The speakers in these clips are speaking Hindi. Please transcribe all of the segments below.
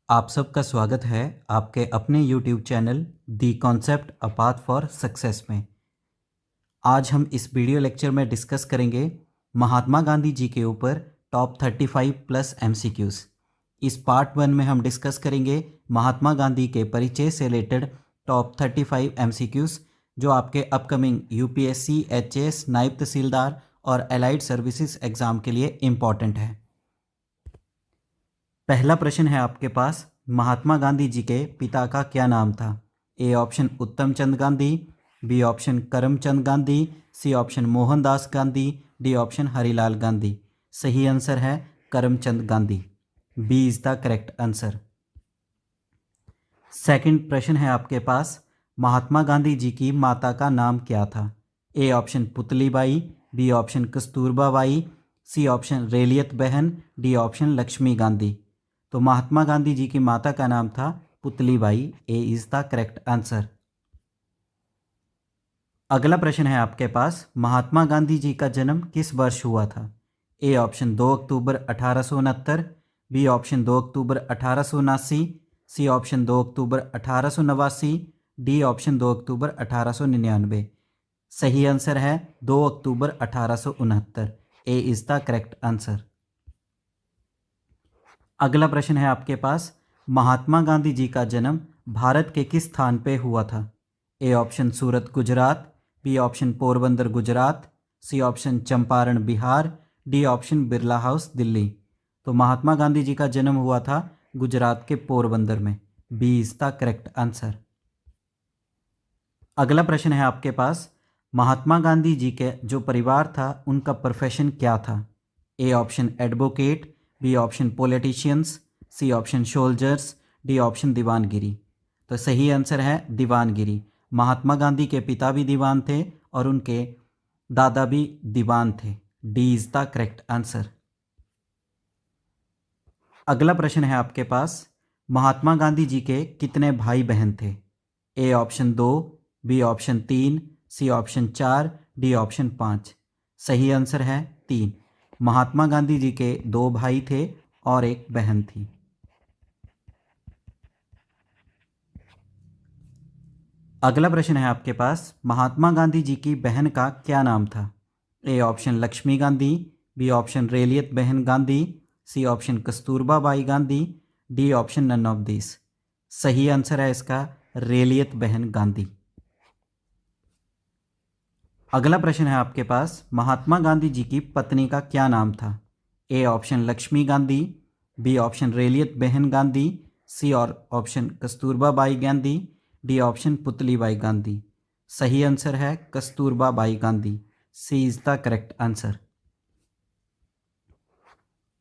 आप सबका स्वागत है आपके अपने YouTube channel the concept a path for success में। आज हम इस वीडियो लेक्चर में डिस्कस करेंगे महात्मा गांधी जी के ऊपर टॉप 35 प्लस MCQs। इस पार्ट 1 में हम डिस्कस करेंगे महात्मा गांधी के परिचय से रिलेटेड टॉप 35 MCQs जो आपके अपकमिंग UPSC, HS, नायब तहसीलदार और एलाइड सर्विसेज एग्ज़ाम के लिए इम्पॉर्टेंट है। पहला प्रश्न है आपके पास, महात्मा गांधी जी के पिता का क्या नाम था? A option Uttam Chand Gandhi, B option Karamchand Gandhi, C option Mohandas Gandhi, D option Harilal Gandhi. सही आंसर है Karamchand Gandhi. B is the correct answer. Second प्रश्न है आपके पास, महात्मा गांधी जी की माता का नाम क्या था? A option Putli Bai, B option Kasturba Bai, C option Raliyat Behen, D option Lakshmi Gandhi. तो महात्मा गांधी जी की माता का नाम था पुतली बाई। ए इज द करेक्ट आंसर। अगला प्रश्न है आपके पास, महात्मा गांधी जी का जन्म किस वर्ष हुआ था? ए ऑप्शन 2 अक्टूबर 1869, बी ऑप्शन 2 अक्टूबर 1879, सी ऑप्शन 2 अक्टूबर 1889, डी ऑप्शन 2 अक्टूबर 1899। सही आंसर है 2 अक्टूबर 1869। A is the correct answer. अगला प्रश्न है आपके पास, महात्मा गांधी जी का जन्म भारत के किस स्थान पे हुआ था? A option Surat Gujarat, B option Porbandar Gujarat, C option Champaran Bihar, D option Birla House Delhi. तो महात्मा गांधी जी का जन्म हुआ था गुजरात के पोरबंदर में। B is the correct answer. अगला प्रश्न है आपके पास, महात्मा गांधी जी के जो परिवार था उनका प्रोफेशन क्या था? A option advocate, B option politicians, C option soldiers, D option दीवानगिरी। तो सही आंसर है दीवानगिरी। महात्मा गांधी के पिता भी दीवान थे और उनके दादा भी दीवान थे। D is the correct answer. अगला प्रश्न है आपके पास, महात्मा गांधी जी के कितने भाई बहन थे? A option 2, B option 3, C option 4, D option 5। सही आंसर है 3। महात्मा गांधी जी के 2 भाई थे और एक बहन थी। अगला प्रश्न है आपके पास, महात्मा गांधी जी की बहन का क्या नाम था? A option Lakshmi Gandhi, B option Raliyat Behen Gandhi, C option Kasturba Bai Gandhi, D option none of this. सही आंसर है इसका रेलियत बहन गांधी। अगला प्रश्न है आपके पास, महात्मा गांधी जी की पत्नी का क्या नाम था? A option Lakshmi Gandhi, B option Raliyat Behen Gandhi, C और option Kasturba Bai Gandhi, D option Putli Bai Gandhi. सही आंसर है Kasturba Bai Gandhi. C is the correct answer.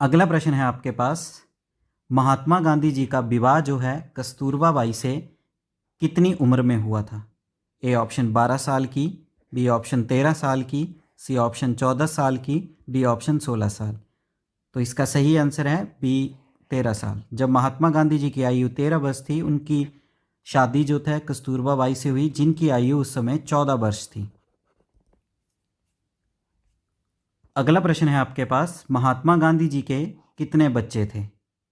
अगला प्रश्न है आपके पास, महात्मा गांधी जी का विवाह जो है कस्तूरबा बाई से कितनी उम्र में हुआ था? ए ऑप्शन 12 साल की, बी ऑप्शन 13 साल की, सी ऑप्शन 14 साल की, डी ऑप्शन 16 साल। तो इसका सही आंसर है बी 13 साल। जब महात्मा गांधी जी की आयु 13 वर्ष थी, उनकी शादी जो था कस्तूरबा बाई से हुई, जिनकी आयु उस समय 14 वर्ष थी। अगला प्रश्न है आपके पास, महात्मा गांधी जी के कितने बच्चे थे?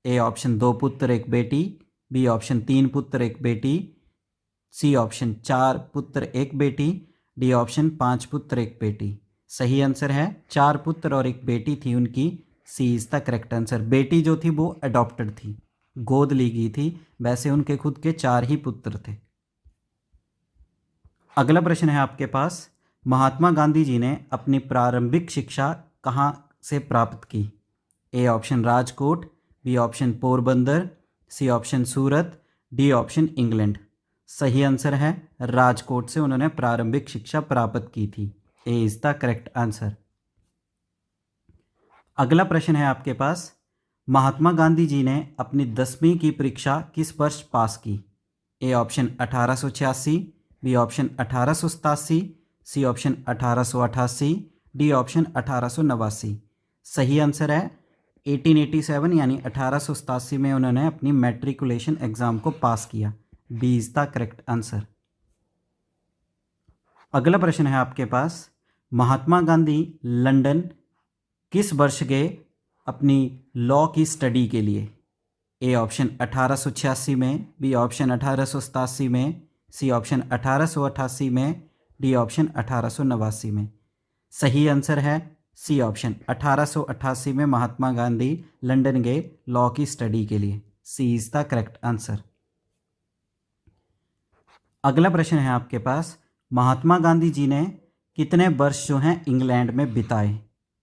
ए ऑप्शन 2 पुत्र 1 बेटी, बी ऑप्शन 3 पुत्र 1 बेटी, सी ऑप्शन 4 पुत्र 1 बेटी, डी ऑप्शन 5 पुत्र 1 बेटी। सही आंसर है 4 पुत्र और 1 बेटी थी उनकी। सी इज द करेक्ट आंसर। बेटी जो थी वो अडॉप्टेड थी, गोद ली गई थी। वैसे उनके खुद के 4 ही पुत्र थे। अगला प्रश्न है आपके पास, महात्मा गांधी जी ने अपनी प्रारंभिक शिक्षा कहाँ से प्राप्त की? A option Rajkot, B option Porbandar, C option Surat, D option England. सही आंसर है राजकोट से उन्होंने प्रारंभिक शिक्षा प्राप्त की थी। A is the correct answer. अगला प्रश्न है आपके पास, महात्मा गांधी जी ने अपनी 10वीं की परीक्षा किस वर्ष पास की? A option 1886, B option 1887, C option 1888, D option 1889। सही आंसर है 1887 यानी 1887 में उन्होंने अपनी मैट्रिकुलेशन एग्ज़ाम को पास किया। B is the correct answer. अगला प्रश्न है आपके पास, महात्मा गांधी लंदन किस वर्ष गए अपनी लॉ की स्टडी के लिए? ए ऑप्शन 1886 में, बी ऑप्शन 1887 में, सी ऑप्शन 1888 में, डी ऑप्शन 1889 में। सही आंसर है सी ऑप्शन 1888 में महात्मा गांधी लंदन गए लॉ की स्टडी के लिए। सी इज द करेक्ट आंसर। अगला प्रश्न है आपके पास, महात्मा गांधी जी ने कितने वर्ष जो हैं इंग्लैंड में बिताए?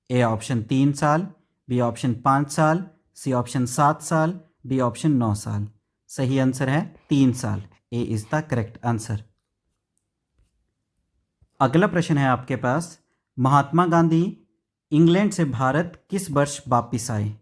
ए ऑप्शन 3 साल, बी ऑप्शन 5 साल, सी ऑप्शन 7 साल, डी ऑप्शन 9 साल। सही आंसर है 3 साल। ए इज द करेक्ट आंसर। अगला प्रश्न है आपके पास, महात्मा गांधी इंग्लैंड से भारत किस वर्ष वापिस आए?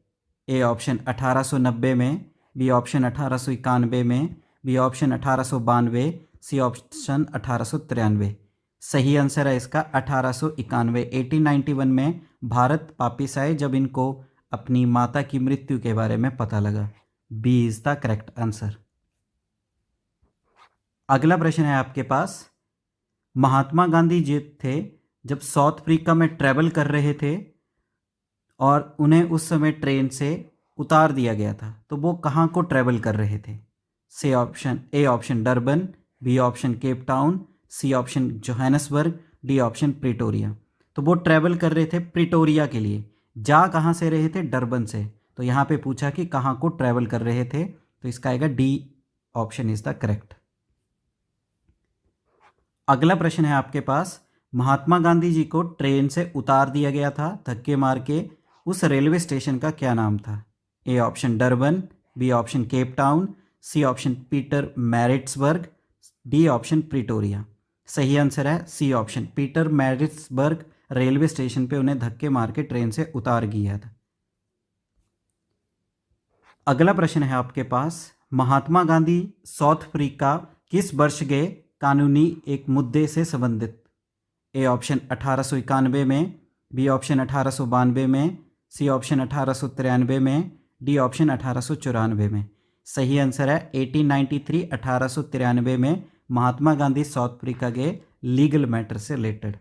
ए ऑप्शन 1890 में, बी ऑप्शन 1891 में, बी ऑप्शन 1892, सी ऑप्शन 1893। सही आंसर है इसका 1891। 1891 में भारत वापिस आए जब इनको अपनी माता की मृत्यु के बारे में पता लगा। B is the correct answer. अगला प्रश्न है आपके पास, महात्मा गांधी जी थे जब साउथ अफ्रीका में ट्रैवल कर रहे थे और उन्हें उस समय ट्रेन से उतार दिया गया था, तो वो कहाँ को ट्रैवल कर रहे थे? C option A option Durban, B option Cape Town, C option Johannesburg, D option Pretoria. तो वो ट्रैवल कर रहे थे प्रिटोरिया के लिए। जा कहाँ से रहे थे? डरबन से। तो यहाँ पे पूछा कि कहाँ को ट्रैवल कर रहे थे, तो इसका आएगा D option is the correct. अगला प्रश्न है आपके पास, महात्मा गांधी जी को ट्रेन से उतार दिया गया था धक्के मार के, उस रेलवे स्टेशन का क्या नाम था? A option Durban, B option Cape Town, C option Pietermaritzburg, D option Pretoria. सही आंसर है C option Pietermaritzburg railway station पे उन्हें धक्के मार के ट्रेन से उतार दिया था। अगला प्रश्न है आपके पास, महात्मा गांधी साउथ अफ्रीका किस वर्ष गए कानूनी एक मुद्दे से संबंधित? ए ऑप्शन 1891 में, बी ऑप्शन 1892 में, सी ऑप्शन 1893 में, डी ऑप्शन 1894 में। सही आंसर है 1893 1893 में महात्मा गांधी साउथ अफ्रीका गए लीगल मैटर से रिलेटेड।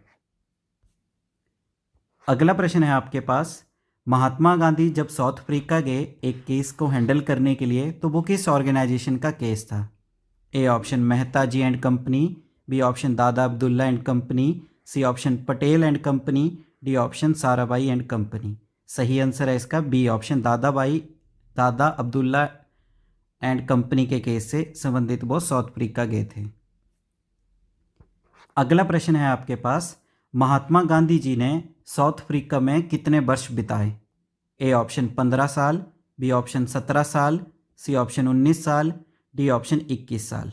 अगला प्रश्न है आपके पास, महात्मा गांधी जब साउथ अफ्रीका गए एक केस को हैंडल करने के लिए, तो वो किस ऑर्गेनाइजेशन का केस था? A option Mehta ji and company, B option Dada Abdullah and company, C option Patel and company, D option Sarabhai and company. सही आंसर है इसका B option Dada Abdullah and company के केस से संबंधित वो साउथ अफ्रीका गए थे। अगला प्रश्न है आपके पास, महात्मा गांधी जी ने साउथ अफ्रीका में कितने वर्ष बिताए? ए ऑप्शन 15 साल, बी ऑप्शन 17 साल, सी ऑप्शन 19 साल, डी ऑप्शन 21 साल।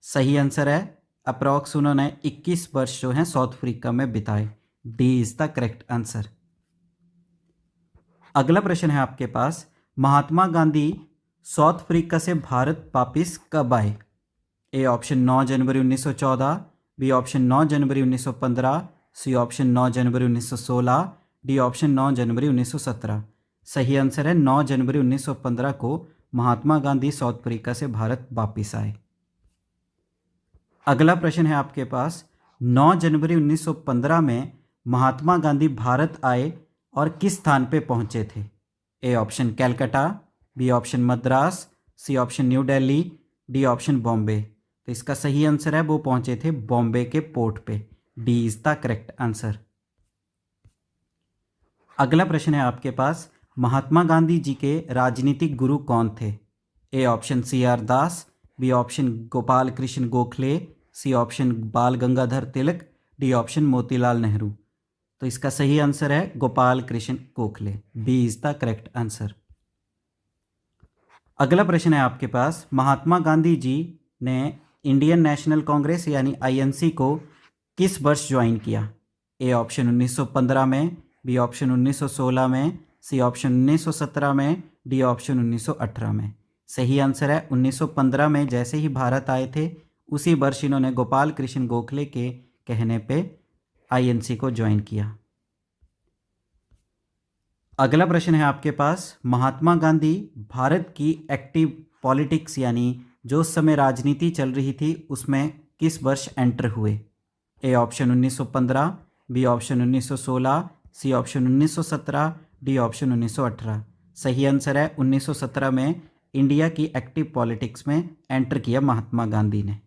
सही आंसर है अप्रॉक्स उन्होंने 21 वर्ष जो हैं साउथ अफ्रीका में बिताए। D is the correct answer. अगला प्रश्न है आपके पास, महात्मा गांधी साउथ अफ्रीका से भारत वापिस कब आए? ए ऑप्शन 9 जनवरी 1914, बी ऑप्शन 9 जनवरी 1915, सी ऑप्शन 9 जनवरी 1916, डी ऑप्शन 9 जनवरी 1917। सही आंसर है 9 जनवरी 1915 को महात्मा गांधी साउथ अफ्रीका से भारत वापिस आए। अगला प्रश्न है आपके पास, 9 जनवरी 1915 में महात्मा गांधी भारत आए और किस स्थान पे पहुंचे थे? A option Calcutta, B option Madras, C option New Delhi, D option Bombay. तो इसका सही आंसर है वो पहुंचे थे बॉम्बे के पोर्ट पे। D is the correct answer. अगला प्रश्न है आपके पास, महात्मा गांधी जी के राजनीतिक गुरु कौन थे? A option C R Das, B option Gopal Krishna Gokhale, C option Bal Gangadhar Tilak, D option Motilal Nehru. तो इसका सही आंसर है Gopal Krishna Gokhale. B is the correct answer. अगला प्रश्न है आपके पास, महात्मा गांधी जी ने इंडियन नेशनल कांग्रेस यानी आईएनसी को किस वर्ष ज्वाइन किया? ए ऑप्शन 1915 में, बी ऑप्शन 1916 में, सी ऑप्शन 1917 में, डी ऑप्शन 1918 में। सही आंसर है 1915 में जैसे ही भारत आए थे उसी वर्ष इन्होंने गोपाल कृष्ण गोखले के कहने पे आईएनसी को ज्वाइन किया। अगला प्रश्न है आपके पास, महात्मा गांधी भारत की एक्टिव पॉलिटिक्स यानी जो उस समय राजनीति चल रही थी उसमें किस वर्ष एंटर हुए? A option 1915, B option 1916, C option 1917, D option 1918। सही आंसर है 1917 में इंडिया की एक्टिव पॉलिटिक्स में एंटर किया महात्मा गांधी ने।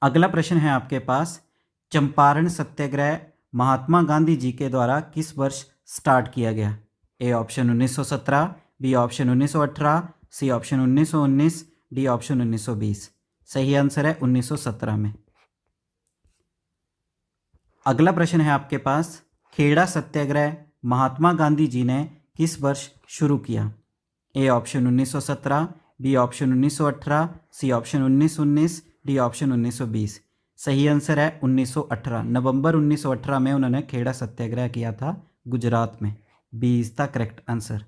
अगला प्रश्न है आपके पास, चंपारण सत्याग्रह महात्मा गांधी जी के द्वारा किस वर्ष स्टार्ट किया गया? A option 1917, B option 1918, C option 1919, D option 1920। सही आंसर है 1917 में। अगला प्रश्न है आपके पास, खेड़ा सत्याग्रह महात्मा गांधी जी ने किस वर्ष शुरू किया? A option 1917, B option 1918, C option 1919, D option 1920। सही आंसर है 1918। नवंबर 1918 में उन्होंने खेड़ा सत्याग्रह किया था गुजरात में। B is the correct answer.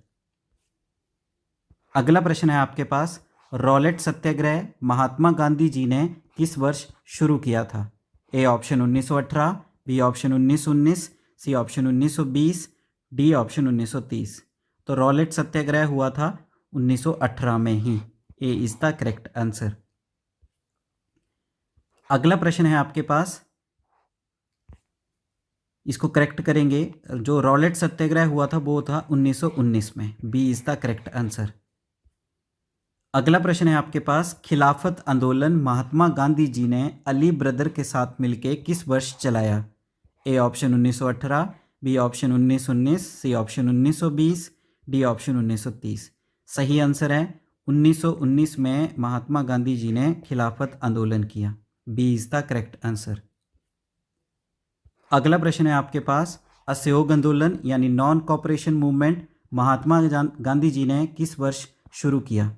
अगला प्रश्न है आपके पास, रॉलेट सत्याग्रह महात्मा गांधी जी ने किस वर्ष शुरू किया था? A option 1918, B option 1919, C option 1920, D option 1930। तो रॉलेट सत्याग्रह हुआ था 1918 में ही। A is the correct answer. अगला प्रश्न है आपके पास, इसको करेक्ट करेंगे। जो रॉलेट सत्याग्रह हुआ था वो था 1919 में। B is the correct answer. अगला प्रश्न है आपके पास, खिलाफत आंदोलन महात्मा गांधी जी ने अली ब्रदर के साथ मिलकर किस वर्ष चलाया? A option 1918, B option 1919, C option 1920, D option 1930। सही आंसर है 1919 में महात्मा गांधी जी ने खिलाफत आंदोलन किया। B is the correct answer. अगला प्रश्न है आपके पास, असहयोग आंदोलन यानी non cooperation movement Mahatma Gandhi ji ने किस वर्ष शुरू किया?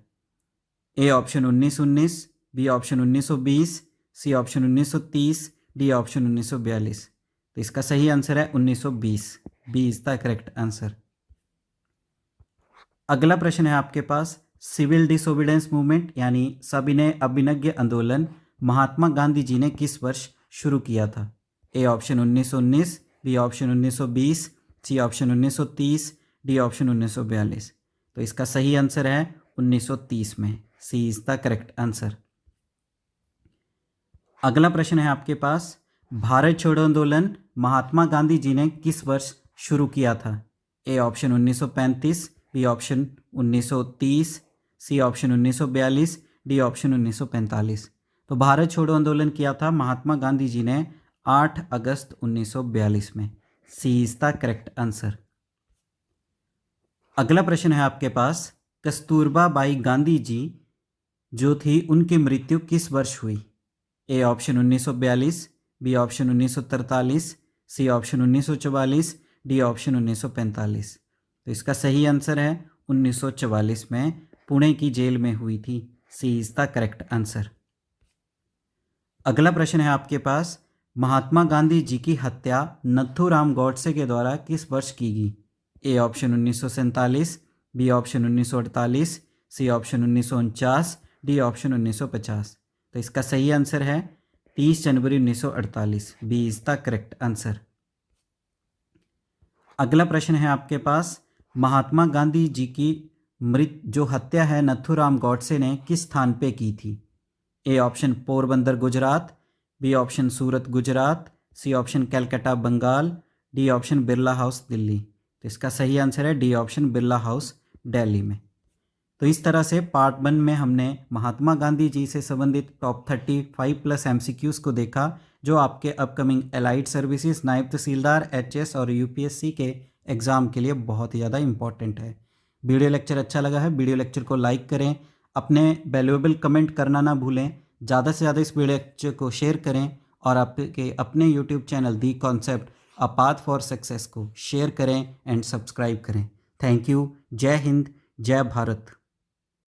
A option 1919, B option 1920, C option 1930, D option 1942। तो इसका सही आंसर है 1920। B is the correct answer. अगला प्रश्न है आपके पास, सिविल डिसोबीडियंस मूवमेंट यानी सविनय अभिनव आंदोलन महात्मा गांधी जी ने किस वर्ष शुरू किया था? A option 1919, B option 1920, C option 1930, D option 1942। तो इसका सही आंसर है 1930 में। C is the correct answer. अगला प्रश्न है आपके पास, भारत छोड़ो आंदोलन महात्मा गांधी जी ने किस वर्ष शुरू किया था? A option 1935, B option 1930, C option 1942, D option 1945। तो भारत छोड़ो आंदोलन किया था महात्मा गांधी जी ने 8 अगस्त 1942 में। C is the correct answer. अगला प्रश्न है आपके पास, कस्तूरबा बाई गांधी जी जो थी उनकी मृत्यु किस वर्ष हुई? A option 1942, B option 1943, C option 1944, D option 1945। तो इसका सही आंसर है 1944 में पुणे की जेल में हुई थी। सी इज द करेक्ट आंसर। अगला प्रश्न है आपके पास, महात्मा गांधी जी की हत्या नथुराम गॉडसे के द्वारा किस वर्ष की गई? A option 1947, B option 1948, C option 1949, D option 1950। तो इसका सही आंसर है 30 जनवरी 1948। B is the correct answer. अगला प्रश्न है आपके पास, महात्मा गांधी जी की जो हत्या है नथुराम गॉडसे ने किस स्थान पे की थी? A option Porbandar Gujarat, B option Surat Gujarat, C option Calcutta Bengal, D option Birla House Delhi. तो इसका सही आंसर है D option Birla House Delhi में। तो इस तरह से पार्ट 1 में हमने महात्मा गांधी जी से संबंधित टॉप 35+ MCQs को देखा, जो आपके अपकमिंग एलाइड सर्विसेज, नायब तहसीलदार, HS और UPSC के एग्ज़ाम के लिए बहुत ही ज़्यादा इंपॉर्टेंट है। वीडियो लेक्चर अच्छा लगा है, वीडियो लेक्चर को लाइक करें, अपने वैल्यूएबल कमेंट करना ना भूलें, ज़्यादा से ज़्यादा इस वीडियो लेक्चर को शेयर करें और आपके अपने YouTube channel the concept a path for success को शेयर करें एंड सब्सक्राइब करें। Thank you. जय हिंद, जय भारत।